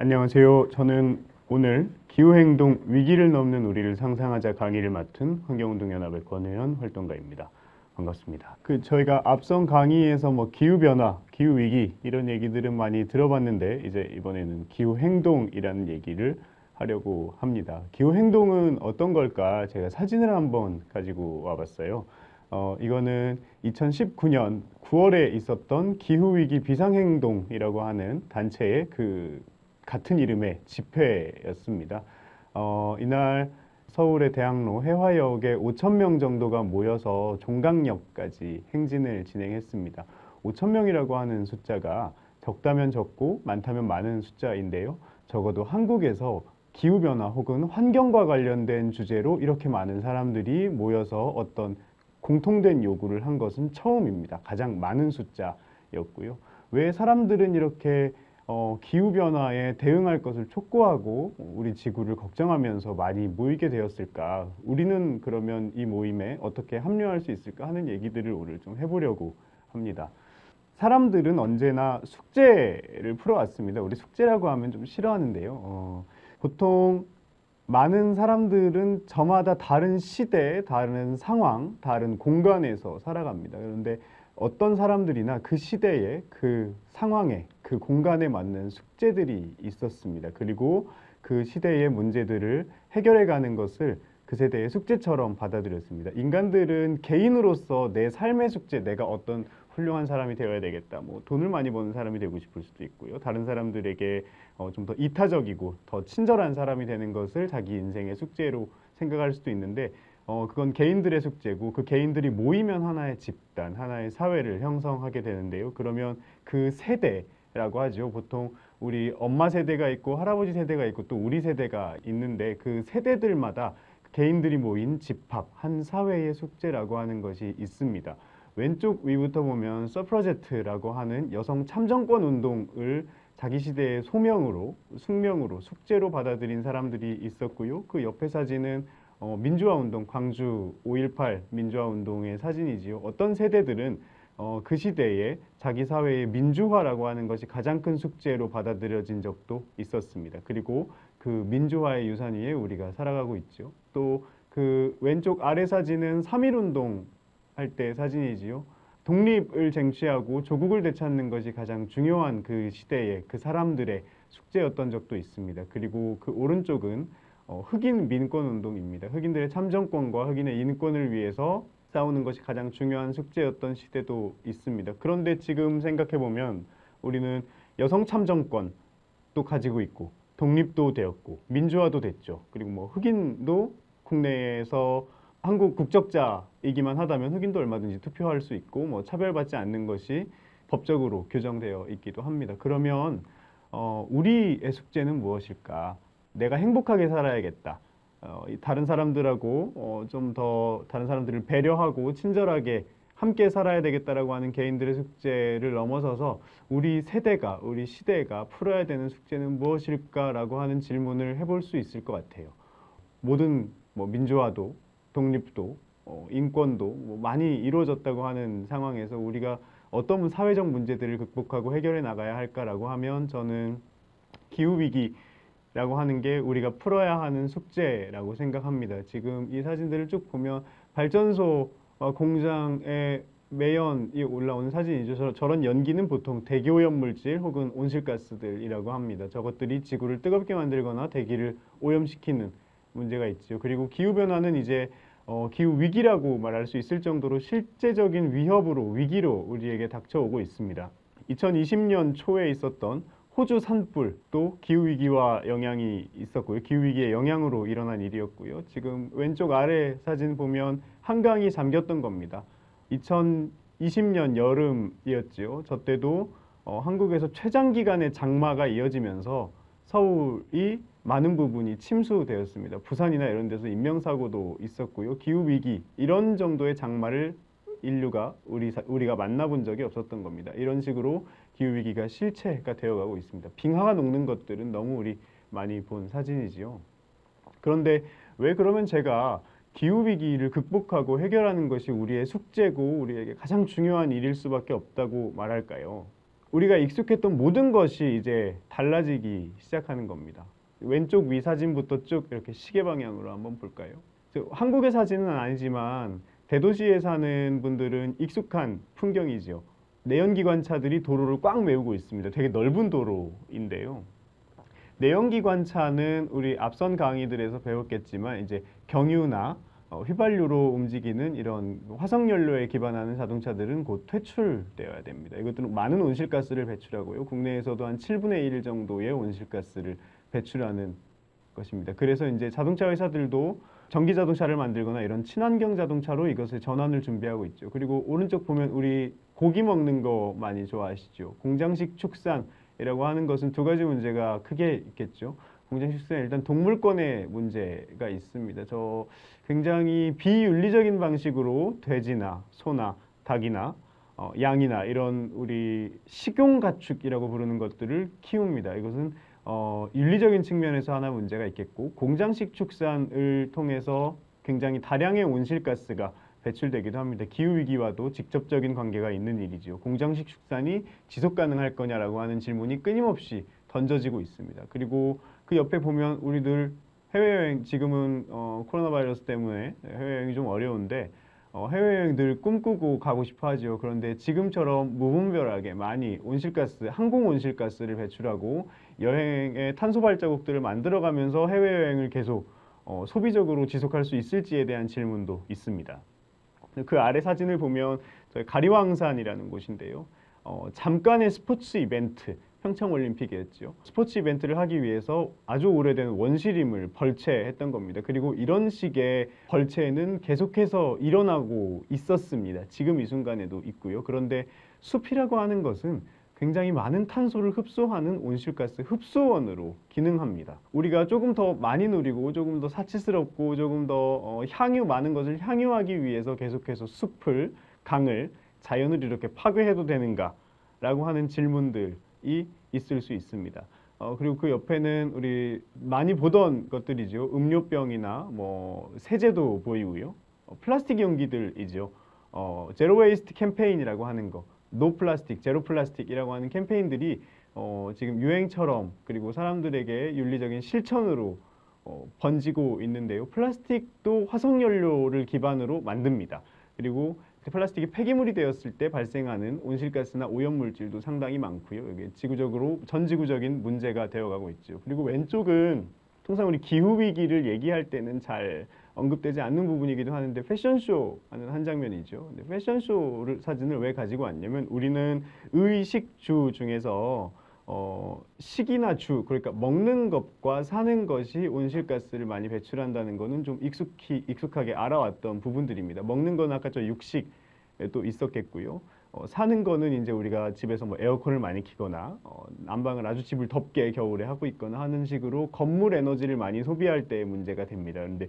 안녕하세요. 저는 오늘 기후행동 위기를 넘는 우리를 상상하자 강의를 맡은 환경운동연합의 권혜연 활동가입니다. 반갑습니다. 저희가 앞선 강의에서 기후변화, 기후위기 이런 얘기들은 많이 들어봤는데 이제 이번에는 기후행동이라는 얘기를 하려고 합니다. 기후행동은 어떤 걸까? 제가 사진을 한번 가지고 와봤어요. 이거는 2019년 9월에 있었던 기후위기 비상행동이라고 하는 단체의 같은 이름의 집회였습니다. 이날 서울의 대학로 해화역에 5천 명 정도가 모여서 종강역까지 행진을 진행했습니다. 5천 명이라고 하는 숫자가 적다면 적고 많다면 많은 숫자인데요. 적어도 한국에서 기후변화 혹은 환경과 관련된 주제로 이렇게 많은 사람들이 모여서 어떤 공통된 요구를 한 것은 처음입니다. 가장 많은 숫자였고요. 왜 사람들은 이렇게 기후변화에 대응할 것을 촉구하고 우리 지구를 걱정하면서 많이 모이게 되었을까? 우리는 그러면 이 모임에 어떻게 합류할 수 있을까 하는 얘기들을 오늘 좀 해보려고 합니다. 사람들은 언제나 숙제를 풀어왔습니다. 우리 숙제라고 하면 좀 싫어하는데요. 보통 많은 사람들은 저마다 다른 시대, 다른 상황, 다른 공간에서 살아갑니다. 그런데 어떤 사람들이나 그 시대에, 그 상황에, 그 공간에 맞는 숙제들이 있었습니다. 그리고 그 시대의 문제들을 해결해 가는 것을 그 세대의 숙제처럼 받아들였습니다. 인간들은 개인으로서 내 삶의 숙제, 내가 어떤 훌륭한 사람이 되어야 되겠다. 돈을 많이 버는 사람이 되고 싶을 수도 있고요. 다른 사람들에게 좀 더 이타적이고 더 친절한 사람이 되는 것을 자기 인생의 숙제로 생각할 수도 있는데 그건 개인들의 숙제고 그 개인들이 모이면 하나의 집단, 하나의 사회를 형성하게 되는데요. 그러면 그 세대라고 하죠. 보통 우리 엄마 세대가 있고 할아버지 세대가 있고 또 우리 세대가 있는데 그 세대들마다 개인들이 모인 집합, 한 사회의 숙제라고 하는 것이 있습니다. 왼쪽 위부터 보면 서프라제트라고 하는 여성 참정권 운동을 자기 시대의 소명으로, 숙명으로, 숙제로 받아들인 사람들이 있었고요. 그 옆에 사진은 민주화 운동, 광주 5.18 민주화 운동의 사진이지요. 어떤 세대들은 그 시대에 자기 사회의 민주화라고 하는 것이 가장 큰 숙제로 받아들여진 적도 있었습니다. 그리고 그 민주화의 유산 위에 우리가 살아가고 있죠. 또 그 왼쪽 아래 사진은 3.1 운동 할 때 사진이지요. 독립을 쟁취하고 조국을 되찾는 것이 가장 중요한 그 시대의 그 사람들의 숙제였던 적도 있습니다. 그리고 그 오른쪽은 흑인 민권 운동입니다. 흑인들의 참정권과 흑인의 인권을 위해서 싸우는 것이 가장 중요한 숙제였던 시대도 있습니다. 그런데 지금 생각해 보면 우리는 여성 참정권도 가지고 있고 독립도 되었고 민주화도 됐죠. 그리고 흑인도 국내에서 한국 국적자이기만 하다면 흑인도 얼마든지 투표할 수 있고 차별받지 않는 것이 법적으로 규정되어 있기도 합니다. 그러면 우리의 숙제는 무엇일까? 내가 행복하게 살아야겠다. 다른 사람들하고 좀 더 다른 사람들을 배려하고 친절하게 함께 살아야 되겠다라고 하는 개인들의 숙제를 넘어서서 우리 세대가, 우리 시대가 풀어야 되는 숙제는 무엇일까라고 하는 질문을 해볼 수 있을 것 같아요. 모든 민주화도 독립도 인권도 많이 이루어졌다고 하는 상황에서 우리가 어떤 사회적 문제들을 극복하고 해결해 나가야 할까라고 하면 저는 기후위기라고 하는 게 우리가 풀어야 하는 숙제라고 생각합니다. 지금 이 사진들을 쭉 보면 발전소 공장의 매연이 올라오는 사진이죠. 저런 연기는 보통 대기오염 물질 혹은 온실가스들이라고 합니다. 저것들이 지구를 뜨겁게 만들거나 대기를 오염시키는 문제가 있죠. 그리고 기후변화는 이제 기후위기라고 말할 수 있을 정도로 실제적인 위협으로, 위기로 우리에게 닥쳐오고 있습니다. 2020년 초에 있었던 호주 산불도 기후위기와 영향이 있었고요. 기후위기의 영향으로 일어난 일이었고요. 지금 왼쪽 아래 사진 보면 한강이 잠겼던 겁니다. 2020년 여름이었죠. 저 때도 한국에서 최장기간의 장마가 이어지면서 서울이 많은 부분이 침수되었습니다. 부산이나 이런 데서 인명사고도 있었고요. 기후위기, 이런 정도의 장마를 인류가, 우리가 만나본 적이 없었던 겁니다. 이런 식으로 기후위기가 실체가 되어가고 있습니다. 빙하가 녹는 것들은 너무 우리 많이 본 사진이지요. 그런데 왜 그러면 제가 기후위기를 극복하고 해결하는 것이 우리의 숙제고 우리에게 가장 중요한 일일 수밖에 없다고 말할까요? 우리가 익숙했던 모든 것이 이제 달라지기 시작하는 겁니다. 왼쪽 위 사진부터 쭉 이렇게 시계 방향으로 한번 볼까요? 한국의 사진은 아니지만 대도시에 사는 분들은 익숙한 풍경이죠. 내연기관차들이 도로를 꽉 메우고 있습니다. 되게 넓은 도로인데요. 내연기관차는 우리 앞선 강의들에서 배웠겠지만 이제 경유나 휘발유로 움직이는 이런 화석연료에 기반하는 자동차들은 곧 퇴출되어야 됩니다. 이것들은 많은 온실가스를 배출하고요. 국내에서도 한 7분의 1 정도의 온실가스를 배출하는 것입니다. 그래서 이제 자동차 회사들도 전기 자동차를 만들거나 이런 친환경 자동차로 이것을 전환을 준비하고 있죠. 그리고 오른쪽 보면 우리 고기 먹는 거 많이 좋아하시죠. 공장식 축산이라고 하는 것은 두 가지 문제가 크게 있겠죠. 공장식 축산 일단 동물권의 문제가 있습니다. 저 굉장히 비윤리적인 방식으로 돼지나 소나 닭이나 양이나 이런 우리 식용 가축이라고 부르는 것들을 키웁니다. 이것은 윤리적인 측면에서 하나 문제가 있겠고, 공장식 축산을 통해서 굉장히 다량의 온실가스가 배출되기도 합니다. 기후위기와도 직접적인 관계가 있는 일이지요. 공장식 축산이 지속 가능할 거냐라고 하는 질문이 끊임없이 던져지고 있습니다. 그리고 그 옆에 보면 우리들 해외여행, 지금은 코로나 바이러스 때문에 해외여행이 좀 어려운데 해외여행 늘 꿈꾸고 가고 싶어 하죠. 그런데 지금처럼 무분별하게 많이 온실가스, 항공 온실가스를 배출하고 여행의 탄소 발자국들을 만들어가면서 해외여행을 계속 소비적으로 지속할 수 있을지에 대한 질문도 있습니다. 그 아래 사진을 보면 저희 가리왕산이라는 곳인데요. 잠깐의 스포츠 이벤트, 평창올림픽이었죠. 스포츠 이벤트를 하기 위해서 아주 오래된 원시림을 벌채했던 겁니다. 그리고 이런 식의 벌채는 계속해서 일어나고 있었습니다. 지금 이 순간에도 있고요. 그런데 숲이라고 하는 것은 굉장히 많은 탄소를 흡수하는 온실가스 흡수원으로 기능합니다. 우리가 조금 더 많이 누리고 조금 더 사치스럽고 조금 더 많은 것을 향유하기 위해서 계속해서 숲을, 강을, 자연을 이렇게 파괴해도 되는가? 라고 하는 질문들이 있을 수 있습니다. 그리고 그 옆에는 우리 많이 보던 것들이죠. 음료병이나 뭐 세제도 보이고요. 플라스틱 용기들이죠. 제로 웨이스트 캠페인이라고 하는 거, 노 플라스틱, 제로 플라스틱이라고 하는 캠페인들이 지금 유행처럼 그리고 사람들에게 윤리적인 실천으로 번지고 있는데요. 플라스틱도 화석연료를 기반으로 만듭니다. 그리고 플라스틱이 폐기물이 되었을 때 발생하는 온실가스나 오염물질도 상당히 많고요. 이게 지구적으로 전 지구적인 문제가 되어가고 있죠. 그리고 왼쪽은 통상 우리 기후 위기를 얘기할 때는 잘 언급되지 않는 부분이기도 하는데 패션쇼 하는 한 장면이죠. 근데 패션쇼를 사진을 왜 가지고 왔냐면 우리는 의식주 중에서 식이나 주, 그러니까 먹는 것과 사는 것이 온실가스를 많이 배출한다는 거는 좀 익숙하게 알아왔던 부분들입니다. 먹는 건 아까 저 육식도 있었겠고요. 사는 거는 이제 우리가 집에서 뭐 에어컨을 많이 키거나 난방을 아주 집을 덥게 겨울에 하고 있거나 하는 식으로 건물 에너지를 많이 소비할 때 문제가 됩니다. 그런데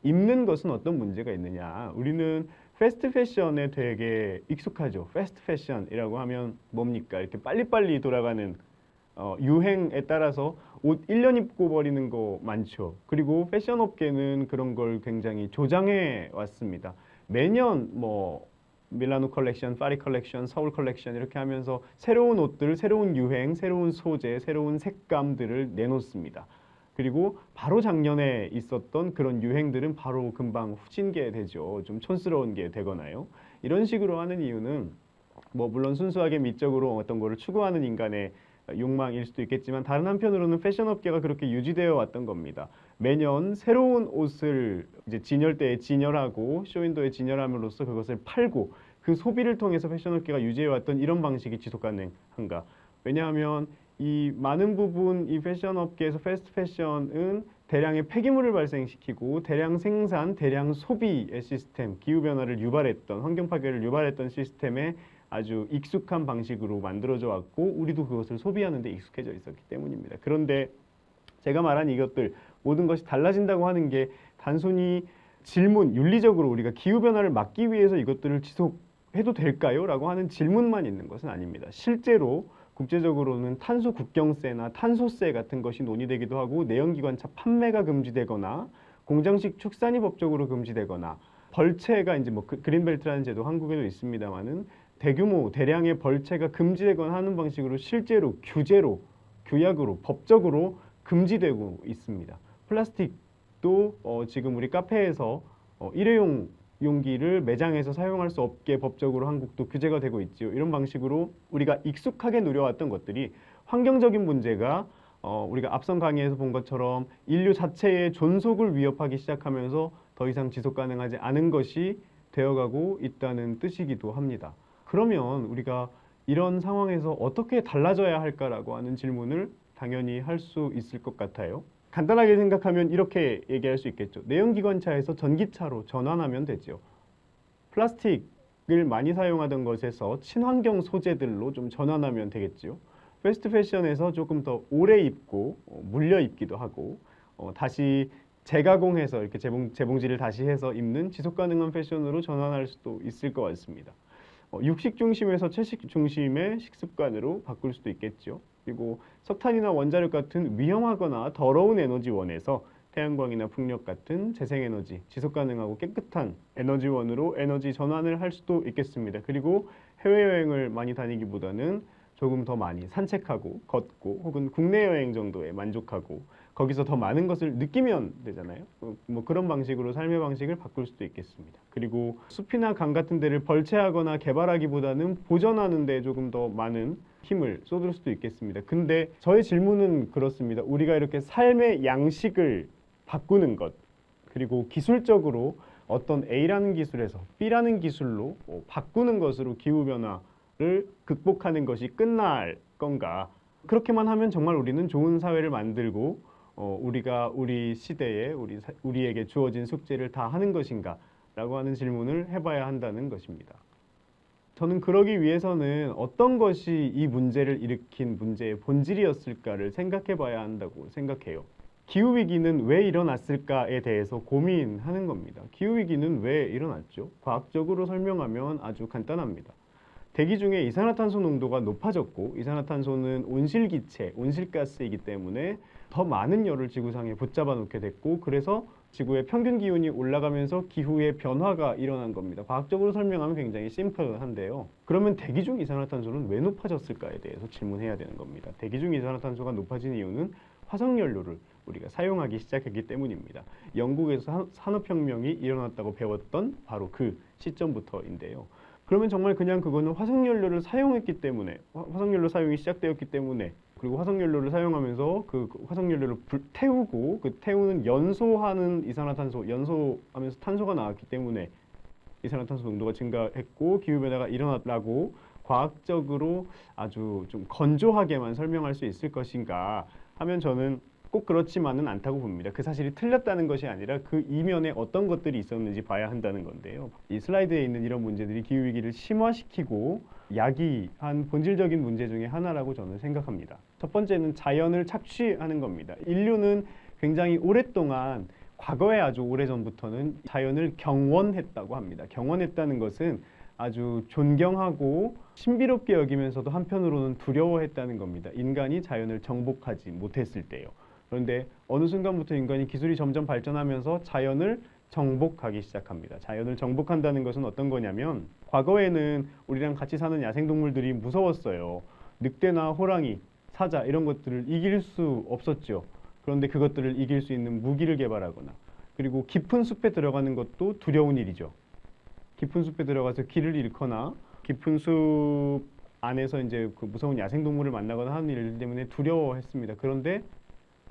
입는 것은 어떤 문제가 있느냐? 우리는 패스트 패션에 되게 익숙하죠. 패스트 패션이라고 하면 뭡니까? 이렇게 빨리빨리 돌아가는 유행에 따라서 옷 1년 입고 버리는 거 많죠. 그리고 패션 업계는 그런 걸 굉장히 조장해 왔습니다. 매년 뭐 밀라노 컬렉션, 파리 컬렉션, 서울 컬렉션 이렇게 하면서 새로운 옷들, 새로운 유행, 새로운 소재, 새로운 색감들을 내놓습니다. 그리고 바로 작년에 있었던 그런 유행들은 바로 금방 후진 게 되죠. 좀 촌스러운 게 되거나요. 이런 식으로 하는 이유는 뭐 물론 순수하게 미적으로 어떤 거를 추구하는 인간의 욕망일 수도 있겠지만 다른 한편으로는 패션업계가 그렇게 유지되어 왔던 겁니다. 매년 새로운 옷을 이제 진열대에 진열하고 쇼윈도에 진열함으로써 그것을 팔고 그 소비를 통해서 패션업계가 유지해왔던 이런 방식이 지속 가능한가? 왜냐하면 이 많은 부분 이 패션업계에서 패스트 패션은 대량의 폐기물을 발생시키고 대량 생산, 대량 소비의 시스템, 기후변화를 유발했던, 환경 파괴를 유발했던 시스템에 아주 익숙한 방식으로 만들어져 왔고 우리도 그것을 소비하는 데 익숙해져 있었기 때문입니다. 그런데 제가 말한 이것들 모든 것이 달라진다고 하는 게 단순히 질문, 윤리적으로 우리가 기후변화를 막기 위해서 이것들을 지속해도 될까요? 라고 하는 질문만 있는 것은 아닙니다. 실제로 국제적으로는 탄소 국경세나 탄소세 같은 것이 논의되기도 하고 내연기관차 판매가 금지되거나 공장식 축산이 법적으로 금지되거나 벌채가 이제 뭐 그린벨트라는 제도 한국에도 있습니다만은 대규모 대량의 벌채가 금지되거나 하는 방식으로 실제로 규제로 규약으로 법적으로 금지되고 있습니다. 플라스틱도 지금 우리 카페에서 일회용 용기를 매장에서 사용할 수 없게 법적으로 한국도 규제가 되고 있지요. 이런 방식으로 우리가 익숙하게 누려왔던 것들이 환경적인 문제가 우리가 앞선 강의에서 본 것처럼 인류 자체의 존속을 위협하기 시작하면서 더 이상 지속 가능하지 않은 것이 되어가고 있다는 뜻이기도 합니다. 그러면 우리가 이런 상황에서 어떻게 달라져야 할까라고 하는 질문을 당연히 할 수 있을 것 같아요. 간단하게 생각하면 이렇게 얘기할 수 있겠죠. 내연기관차에서 전기차로 전환하면 되죠. 플라스틱을 많이 사용하던 것에서 친환경 소재들로 좀 전환하면 되겠죠. 패스트 패션에서 조금 더 오래 입고 물려 입기도 하고 다시 재가공해서 이렇게 재봉질을 다시 해서 입는 지속 가능한 패션으로 전환할 수도 있을 것 같습니다. 육식 중심에서 채식 중심의 식습관으로 바꿀 수도 있겠죠. 그리고 석탄이나 원자력 같은 위험하거나 더러운 에너지원에서 태양광이나 풍력 같은 재생에너지, 지속 가능하고 깨끗한 에너지원으로 에너지 전환을 할 수도 있겠습니다. 그리고 해외여행을 많이 다니기보다는 조금 더 많이 산책하고 걷고 혹은 국내 여행 정도에 만족하고 거기서 더 많은 것을 느끼면 되잖아요. 뭐 그런 방식으로 삶의 방식을 바꿀 수도 있겠습니다. 그리고 숲이나 강 같은 데를 벌채하거나 개발하기보다는 보전하는 데 조금 더 많은 힘을 쏟을 수도 있겠습니다. 근데 저의 질문은 그렇습니다. 우리가 이렇게 삶의 양식을 바꾸는 것 그리고 기술적으로 어떤 A라는 기술에서 B라는 기술로 바꾸는 것으로 기후변화를 극복하는 것이 끝날 건가? 그렇게만 하면 정말 우리는 좋은 사회를 만들고 우리가 우리 시대에 우리에게 주어진 숙제를 다 하는 것인가? 라고 하는 질문을 해봐야 한다는 것입니다. 저는 그러기 위해서는 어떤 것이 이 문제를 일으킨 문제의 본질이었을까를 생각해 봐야 한다고 생각해요. 기후위기는 왜 일어났을까에 대해서 고민하는 겁니다. 기후위기는 왜 일어났죠? 과학적으로 설명하면 아주 간단합니다. 대기 중에 이산화탄소 농도가 높아졌고 이산화탄소는 온실기체, 온실가스이기 때문에 더 많은 열을 지구상에 붙잡아 놓게 됐고 그래서 지구의 평균 기온이 올라가면서 기후의 변화가 일어난 겁니다. 과학적으로 설명하면 굉장히 심플한데요. 그러면 대기 중 이산화탄소는 왜 높아졌을까에 대해서 질문해야 되는 겁니다. 대기 중 이산화탄소가 높아진 이유는 화석연료를 우리가 사용하기 시작했기 때문입니다. 영국에서 산업혁명이 일어났다고 배웠던 바로 그 시점부터인데요. 그러면 정말 그냥 그거는 화석연료를 사용했기 때문에 화석연료 사용이 시작되었기 때문에 그리고 화석연료를 사용하면서 그 화석연료를 태우고 그 태우는 연소하는 이산화탄소 연소하면서 탄소가 나왔기 때문에 이산화탄소 농도가 증가했고 기후변화가 일어났다고 과학적으로 아주 좀 건조하게만 설명할 수 있을 것인가 하면 저는 꼭 그렇지만은 않다고 봅니다. 그 사실이 틀렸다는 것이 아니라 그 이면에 어떤 것들이 있었는지 봐야 한다는 건데요. 이 슬라이드에 있는 이런 문제들이 기후위기를 심화시키고 야기한 본질적인 문제 중에 하나라고 저는 생각합니다. 첫 번째는 자연을 착취하는 겁니다. 인류는 굉장히 오랫동안 과거에 아주 오래전부터는 자연을 경원했다고 합니다. 경원했다는 것은 아주 존경하고 신비롭게 여기면서도 한편으로는 두려워했다는 겁니다. 인간이 자연을 정복하지 못했을 때요. 그런데 어느 순간부터 인간이 기술이 점점 발전하면서 자연을 정복하기 시작합니다. 자연을 정복한다는 것은 어떤 거냐면 과거에는 우리랑 같이 사는 야생동물들이 무서웠어요. 늑대나 호랑이, 사자 이런 것들을 이길 수 없었죠. 그런데 그것들을 이길 수 있는 무기를 개발하거나 그리고 깊은 숲에 들어가는 것도 두려운 일이죠. 깊은 숲에 들어가서 길을 잃거나 깊은 숲 안에서 이제 그 무서운 야생동물을 만나거나 하는 일 때문에 두려워했습니다. 그런데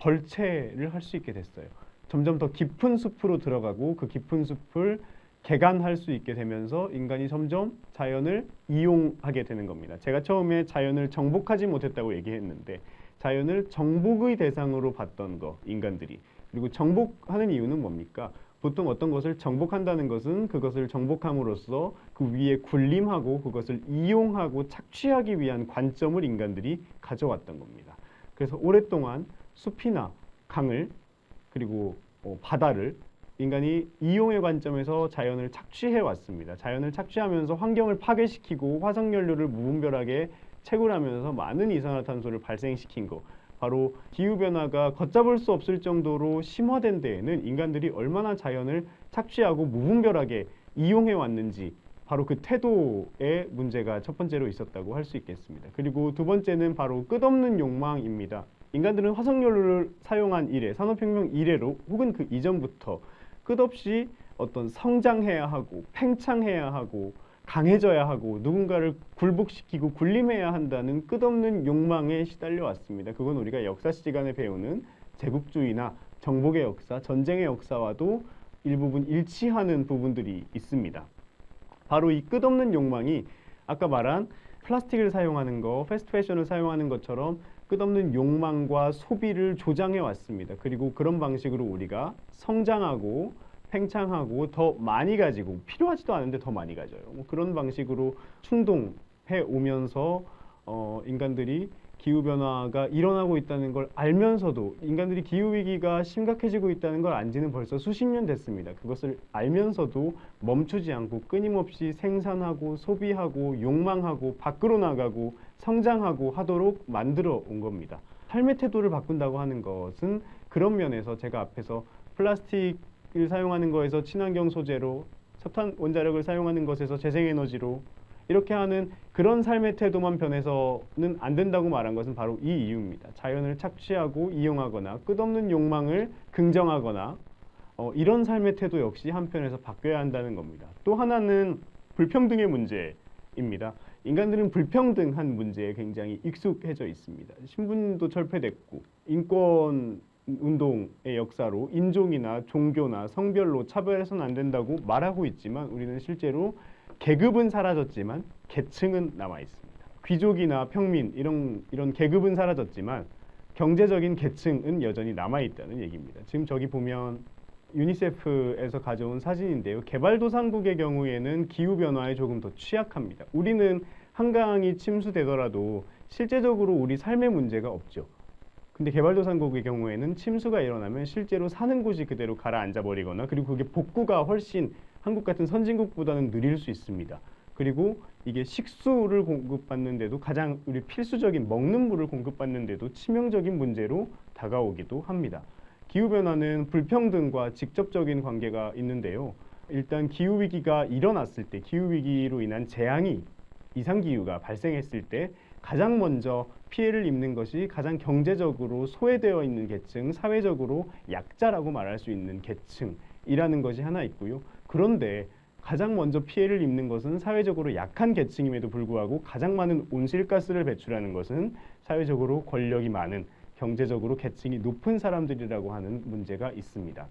벌채를 할 수 있게 됐어요. 점점 더 깊은 숲으로 들어가고 그 깊은 숲을 개간할 수 있게 되면서 인간이 점점 자연을 이용하게 되는 겁니다. 제가 처음에 자연을 정복하지 못했다고 얘기했는데 자연을 정복의 대상으로 봤던 거, 인간들이. 그리고 정복하는 이유는 뭡니까? 보통 어떤 것을 정복한다는 것은 그것을 정복함으로써 그 위에 군림하고 그것을 이용하고 착취하기 위한 관점을 인간들이 가져왔던 겁니다. 그래서 오랫동안 숲이나 강을 그리고 바다를 인간이 이용의 관점에서 자연을 착취해 왔습니다. 자연을 착취하면서 환경을 파괴시키고 화석연료를 무분별하게 채굴하면서 많은 이산화탄소를 발생시킨 거. 바로 기후변화가 걷잡을 수 없을 정도로 심화된 데에는 인간들이 얼마나 자연을 착취하고 무분별하게 이용해 왔는지 바로 그 태도의 문제가 첫 번째로 있었다고 할 수 있겠습니다. 그리고 두 번째는 바로 끝없는 욕망입니다. 인간들은 화석연료를 사용한 이래, 산업혁명 이래로 혹은 그 이전부터 끝없이 어떤 성장해야 하고 팽창해야 하고 강해져야 하고 누군가를 굴복시키고 군림해야 한다는 끝없는 욕망에 시달려 왔습니다. 그건 우리가 역사 시간에 배우는 제국주의나 정복의 역사, 전쟁의 역사와도 일부분 일치하는 부분들이 있습니다. 바로 이 끝없는 욕망이 아까 말한 플라스틱을 사용하는 거, 패스트 패션을 사용하는 것처럼 끝없는 욕망과 소비를 조장해 왔습니다. 그리고 그런 방식으로 우리가 성장하고 팽창하고 더 많이 가지고 필요하지도 않은데 더 많이 가져요. 뭐 그런 방식으로 충동해 오면서 인간들이 기후변화가 일어나고 있다는 걸 알면서도 인간들이 기후위기가 심각해지고 있다는 걸 안 지는 벌써 수십 년 됐습니다. 그것을 알면서도 멈추지 않고 끊임없이 생산하고 소비하고 욕망하고 밖으로 나가고 성장하고 하도록 만들어 온 겁니다. 삶의 태도를 바꾼다고 하는 것은 그런 면에서 제가 앞에서 플라스틱을 사용하는 거에서 친환경 소재로 석탄 원자력을 사용하는 것에서 재생에너지로 이렇게 하는 그런 삶의 태도만 변해서는 안 된다고 말한 것은 바로 이 이유입니다. 자연을 착취하고 이용하거나 끝없는 욕망을 긍정하거나 이런 삶의 태도 역시 한편에서 바뀌어야 한다는 겁니다. 또 하나는 불평등의 문제입니다. 인간들은 불평등한 문제에 굉장히 익숙해져 있습니다. 신분도 철폐됐고 인권 운동의 역사로 인종이나 종교나 성별로 차별해서는 안 된다고 말하고 있지만 우리는 실제로 계급은 사라졌지만 계층은 남아 있습니다. 귀족이나 평민 이런 계급은 사라졌지만 경제적인 계층은 여전히 남아 있다는 얘기입니다. 지금 저기 보면 유니세프에서 가져온 사진인데요. 개발도상국의 경우에는 기후변화에 조금 더 취약합니다. 우리는 한강이 침수되더라도 실제적으로 우리 삶의 문제가 없죠. 근데 개발도상국의 경우에는 침수가 일어나면 실제로 사는 곳이 그대로 가라앉아 버리거나 그리고 그게 복구가 훨씬 한국 같은 선진국보다는 느릴 수 있습니다. 그리고 이게 식수를 공급받는데도 가장 우리 필수적인 먹는 물을 공급받는데도 치명적인 문제로 다가오기도 합니다. 기후변화는 불평등과 직접적인 관계가 있는데요. 일단 기후위기가 일어났을 때 기후위기로 인한 재앙이 이상기후가 발생했을 때 가장 먼저 피해를 입는 것이 가장 경제적으로 소외되어 있는 계층, 사회적으로 약자라고 말할 수 있는 계층이라는 것이 하나 있고요. 그런데 가장 먼저 피해를 입는 것은 사회적으로 약한 계층임에도 불구하고 가장 많은 온실가스를 배출하는 것은 사회적으로 권력이 많은 경제적으로 계층이 높은 사람들이라고 하는 문제가 있습니다.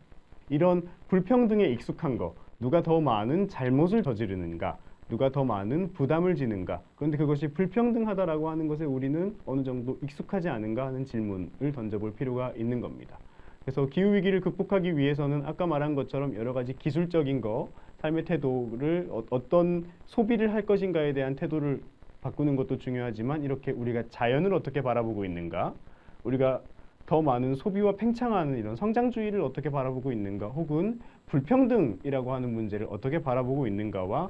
이런 불평등에 익숙한 거, 누가 더 많은 잘못을 저지르는가, 누가 더 많은 부담을 지는가, 그런데 그것이 불평등하다라고 하는 것에 우리는 어느 정도 익숙하지 않은가 하는 질문을 던져볼 필요가 있는 겁니다. 그래서 기후위기를 극복하기 위해서는 아까 말한 것처럼 여러 가지 기술적인 거, 삶의 태도를 어떤 소비를 할 것인가에 대한 태도를 바꾸는 것도 중요하지만 이렇게 우리가 자연을 어떻게 바라보고 있는가, 우리가 더 많은 소비와 팽창하는 이런 성장주의를 어떻게 바라보고 있는가, 혹은 불평등이라고 하는 문제를 어떻게 바라보고 있는가와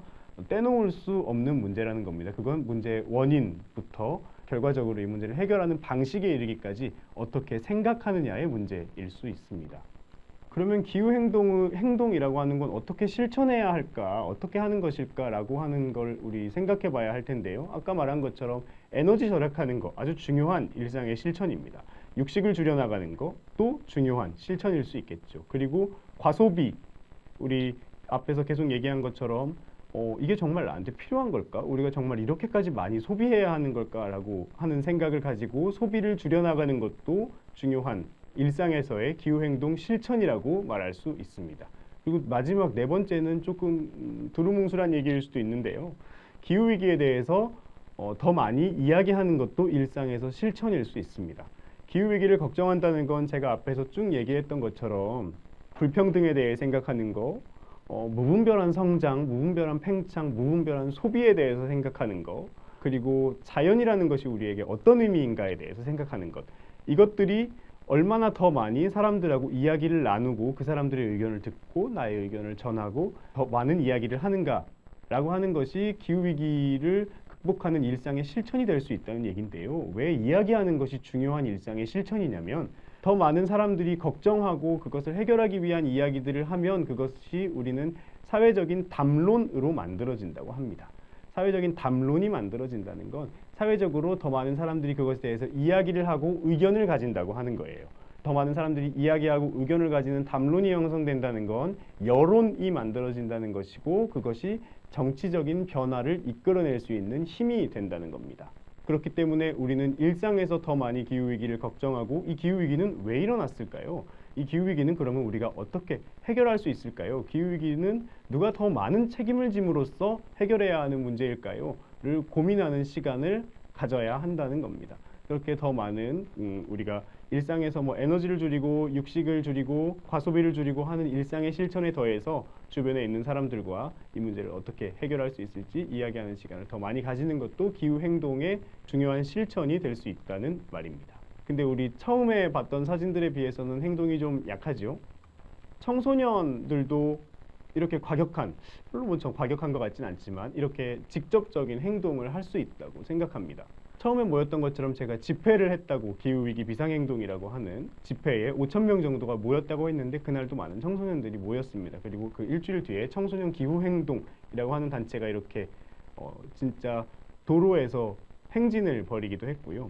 떼놓을 수 없는 문제라는 겁니다. 그건 문제의 원인부터 결과적으로 이 문제를 해결하는 방식에 이르기까지 어떻게 생각하느냐의 문제일 수 있습니다. 그러면 행동이라고 하는 건 어떻게 실천해야 할까, 어떻게 하는 것일까라고 하는 걸 우리 생각해 봐야 할 텐데요. 아까 말한 것처럼 에너지 절약하는 거 아주 중요한 일상의 실천입니다. 육식을 줄여나가는 것도 중요한 실천일 수 있겠죠. 그리고 과소비, 우리 앞에서 계속 얘기한 것처럼 이게 정말 나한테 필요한 걸까? 우리가 정말 이렇게까지 많이 소비해야 하는 걸까라고 하는 생각을 가지고 소비를 줄여나가는 것도 중요한 일상에서의 기후행동 실천이라고 말할 수 있습니다. 그리고 마지막 네 번째는 조금 두루뭉술한 얘기일 수도 있는데요. 기후위기에 대해서 더 많이 이야기하는 것도 일상에서 실천일 수 있습니다. 기후위기를 걱정한다는 건 제가 앞에서 쭉 얘기했던 것처럼 불평등에 대해 생각하는 거, 무분별한 성장, 무분별한 팽창, 무분별한 소비에 대해서 생각하는 것, 그리고 자연이라는 것이 우리에게 어떤 의미인가에 대해서 생각하는 것, 이것들이 얼마나 더 많이 사람들하고 이야기를 나누고 그 사람들의 의견을 듣고 나의 의견을 전하고 더 많은 이야기를 하는가라고 하는 것이 기후위기를 극복하는 일상의 실천이 될 수 있다는 얘기인데요. 왜 이야기하는 것이 중요한 일상의 실천이냐면 더 많은 사람들이 걱정하고 그것을 해결하기 위한 이야기들을 하면 그것이 우리는 사회적인 담론으로 만들어진다고 합니다. 사회적인 담론이 만들어진다는 건 사회적으로 더 많은 사람들이 그것에 대해서 이야기를 하고 의견을 가진다고 하는 거예요. 더 많은 사람들이 이야기하고 의견을 가지는 담론이 형성된다는 건 여론이 만들어진다는 것이고 그것이 정치적인 변화를 이끌어낼 수 있는 힘이 된다는 겁니다. 그렇기 때문에 우리는 일상에서 더 많이 기후위기를 걱정하고 이 기후위기는 왜 일어났을까요? 이 기후위기는 그러면 우리가 어떻게 해결할 수 있을까요? 기후위기는 누가 더 많은 책임을 짐으로써 해결해야 하는 문제일까요? 를 고민하는 시간을 가져야 한다는 겁니다. 그렇게 더 많은 우리가 일상에서 뭐 에너지를 줄이고 육식을 줄이고 과소비를 줄이고 하는 일상의 실천에 더해서 주변에 있는 사람들과 이 문제를 어떻게 해결할 수 있을지 이야기하는 시간을 더 많이 가지는 것도 기후행동의 중요한 실천이 될 수 있다는 말입니다. 근데 우리 처음에 봤던 사진들에 비해서는 행동이 좀 약하죠. 청소년들도 이렇게 과격한, 물론 뭐 과격한 것 같진 않지만 이렇게 직접적인 행동을 할 수 있다고 생각합니다. 처음에 모였던 것처럼 제가 집회를 했다고 기후위기 비상행동이라고 하는 집회에 5,000명 정도가 모였다고 했는데 그날도 많은 청소년들이 모였습니다. 그리고 그 일주일 뒤에 청소년 기후행동이라고 하는 단체가 이렇게 진짜 도로에서 행진을 벌이기도 했고요.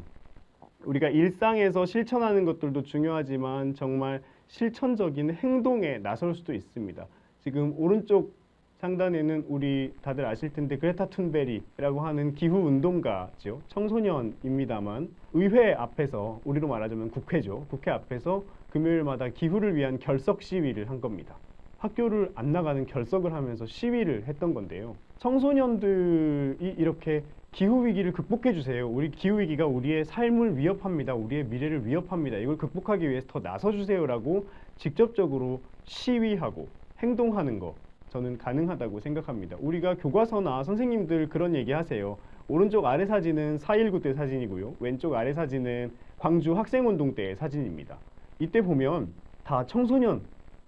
우리가 일상에서 실천하는 것들도 중요하지만 정말 실천적인 행동에 나설 수도 있습니다. 지금 오른쪽 상단에는 우리 다들 아실 텐데 그레타 툰베리라고 하는 기후운동가죠. 청소년입니다만 의회 앞에서 우리로 말하자면 국회죠. 국회 앞에서 금요일마다 기후를 위한 결석 시위를 한 겁니다. 학교를 안 나가는 결석을 하면서 시위를 했던 건데요. 청소년들이 이렇게 기후위기를 극복해 주세요. 우리 기후위기가 우리의 삶을 위협합니다. 우리의 미래를 위협합니다. 이걸 극복하기 위해서 더 나서주세요라고 직접적으로 시위하고 행동하는 거 저는 가능하다고 생각합니다. 우리가 교과서나 선생님들 그런 얘기 하세요. 오른쪽 아래 사진은 4.19 때 사진이고요. 왼쪽 아래 사진은 광주 학생운동 때의 사진입니다. 이때 보면 다 청소년,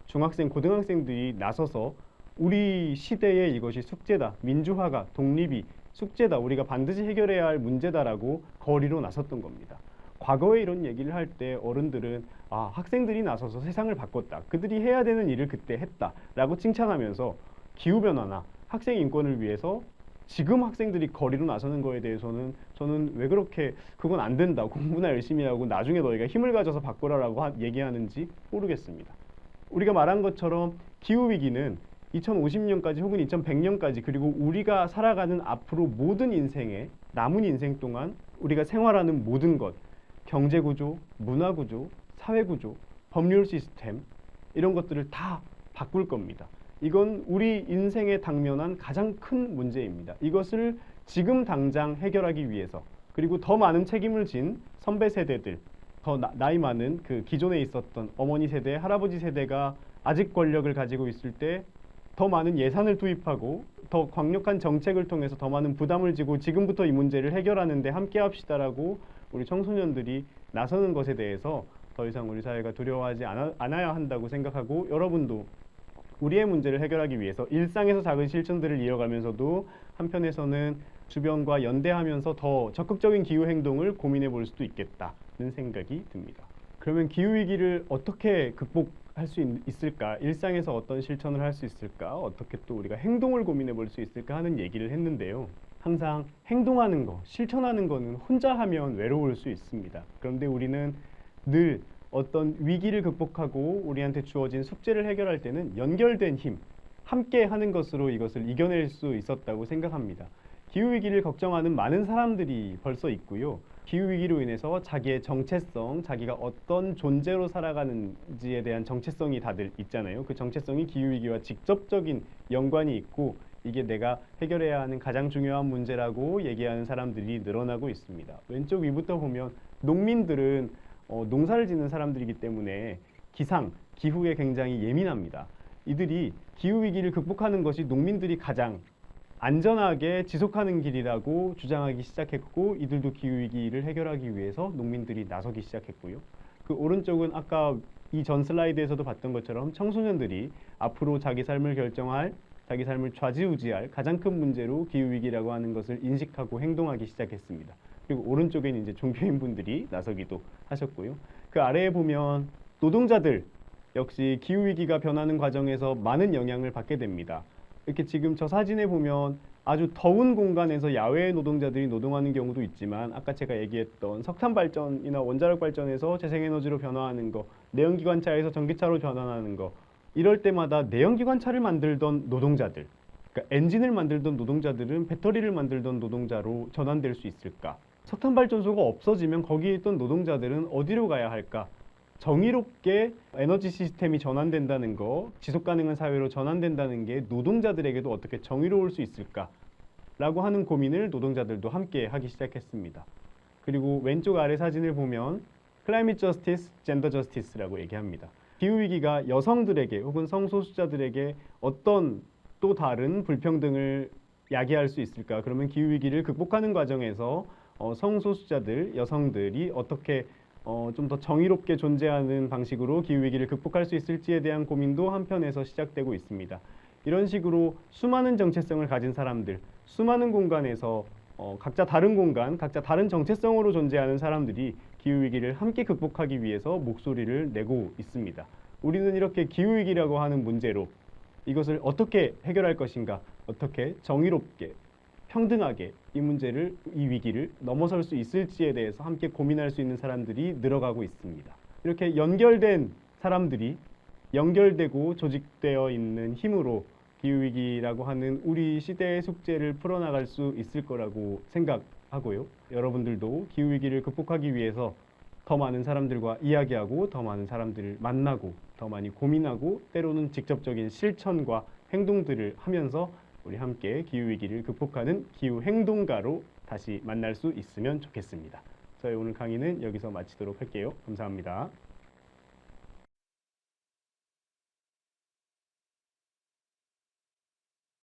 중학생, 고등학생들이 나서서 우리 시대에 이것이 숙제다. 민주화가, 독립이 숙제다. 우리가 반드시 해결해야 할 문제다라고 거리로 나섰던 겁니다. 과거에 이런 얘기를 할 때 어른들은 학생들이 나서서 세상을 바꿨다. 그들이 해야 되는 일을 그때 했다. 라고 칭찬하면서 기후변화나 학생 인권을 위해서 지금 학생들이 거리로 나서는 거에 대해서는 저는 왜 그렇게 그건 안 된다. 공부나 열심히 하고 나중에 너희가 힘을 가져서 바꾸라라고 얘기하는지 모르겠습니다. 우리가 말한 것처럼 기후위기는 2050년까지 혹은 2100년까지 그리고 우리가 살아가는 앞으로 모든 인생에 남은 인생 동안 우리가 생활하는 모든 것 경제구조, 문화구조, 사회구조, 법률 시스템 이런 것들을 다 바꿀 겁니다. 이건 우리 인생에 당면한 가장 큰 문제입니다. 이것을 지금 당장 해결하기 위해서 그리고 더 많은 책임을 진 선배 세대들 더 나이 많은 그 기존에 있었던 어머니 세대, 할아버지 세대가 아직 권력을 가지고 있을 때 더 많은 예산을 투입하고 더 강력한 정책을 통해서 더 많은 부담을 지고 지금부터 이 문제를 해결하는데 함께 합시다라고 우리 청소년들이 나서는 것에 대해서 더 이상 우리 사회가 두려워하지 않아야 한다고 생각하고 여러분도 우리의 문제를 해결하기 위해서 일상에서 작은 실천들을 이어가면서도 한편에서는 주변과 연대하면서 더 적극적인 기후행동을 고민해 볼 수도 있겠다는 생각이 듭니다. 그러면 기후위기를 어떻게 극복할 수 있을까? 일상에서 어떤 실천을 할 수 있을까? 어떻게 또 우리가 행동을 고민해 볼 수 있을까 하는 얘기를 했는데요. 항상 행동하는 거, 실천하는 거는 혼자 하면 외로울 수 있습니다. 그런데 우리는 늘 어떤 위기를 극복하고 우리한테 주어진 숙제를 해결할 때는 연결된 힘, 함께 하는 것으로 이것을 이겨낼 수 있었다고 생각합니다. 기후위기를 걱정하는 많은 사람들이 벌써 있고요. 기후위기로 인해서 자기의 정체성, 자기가 어떤 존재로 살아가는지에 대한 정체성이 다들 있잖아요. 그 정체성이 기후위기와 직접적인 연관이 있고 이게 내가 해결해야 하는 가장 중요한 문제라고 얘기하는 사람들이 늘어나고 있습니다. 왼쪽 위부터 보면 농민들은 농사를 짓는 사람들이기 때문에 기상, 기후에 굉장히 예민합니다. 이들이 기후위기를 극복하는 것이 농민들이 가장 안전하게 지속하는 길이라고 주장하기 시작했고 이들도 기후위기를 해결하기 위해서 농민들이 나서기 시작했고요. 그 오른쪽은 아까 이 전 슬라이드에서도 봤던 것처럼 청소년들이 앞으로 자기 삶을 결정할 자기 삶을 좌지우지할 가장 큰 문제로 기후위기라고 하는 것을 인식하고 행동하기 시작했습니다. 그리고 오른쪽에는 이제 종교인분들이 나서기도 하셨고요. 그 아래에 보면 노동자들 역시 기후위기가 변하는 과정에서 많은 영향을 받게 됩니다. 이렇게 지금 저 사진에 보면 아주 더운 공간에서 야외 노동자들이 노동하는 경우도 있지만 아까 제가 얘기했던 석탄 발전이나 원자력 발전에서 재생에너지로 변화하는 거, 내연기관차에서 전기차로 전환하는 거, 이럴 때마다 내연기관차를 만들던 노동자들, 그러니까 엔진을 만들던 노동자들은 배터리를 만들던 노동자로 전환될 수 있을까? 석탄 발전소가 없어지면 거기에 있던 노동자들은 어디로 가야 할까? 정의롭게 에너지 시스템이 전환된다는 거, 지속 가능한 사회로 전환된다는 게 노동자들에게도 어떻게 정의로울 수 있을까? 라고 하는 고민을 노동자들도 함께 하기 시작했습니다. 그리고 왼쪽 아래 사진을 보면 Climate Justice, Gender Justice라고 얘기합니다. 기후위기가 여성들에게 혹은 성소수자들에게 어떤 또 다른 불평등을 야기할 수 있을까? 그러면 기후위기를 극복하는 과정에서 성소수자들, 여성들이 어떻게 좀 더 정의롭게 존재하는 방식으로 기후위기를 극복할 수 있을지에 대한 고민도 한편에서 시작되고 있습니다. 이런 식으로 수많은 정체성을 가진 사람들, 수많은 공간에서 각자 다른 공간, 각자 다른 정체성으로 존재하는 사람들이 기후위기를 함께 극복하기 위해서 목소리를 내고 있습니다. 우리는 이렇게 기후위기라고 하는 문제로 이것을 어떻게 해결할 것인가, 어떻게 정의롭게 평등하게 이 문제를, 이 위기를 넘어설 수 있을지에 대해서 함께 고민할 수 있는 사람들이 늘어가고 있습니다. 이렇게 연결된 사람들이 연결되고 조직되어 있는 힘으로 기후위기라고 하는 우리 시대의 숙제를 풀어나갈 수 있을 거라고 생각하고요. 여러분들도 기후위기를 극복하기 위해서 더 많은 사람들과 이야기하고 더 많은 사람들을 만나고 더 많이 고민하고 때로는 직접적인 실천과 행동들을 하면서 우리 함께 기후위기를 극복하는 기후행동가로 다시 만날 수 있으면 좋겠습니다. 저희 오늘 강의는 여기서 마치도록 할게요. 감사합니다.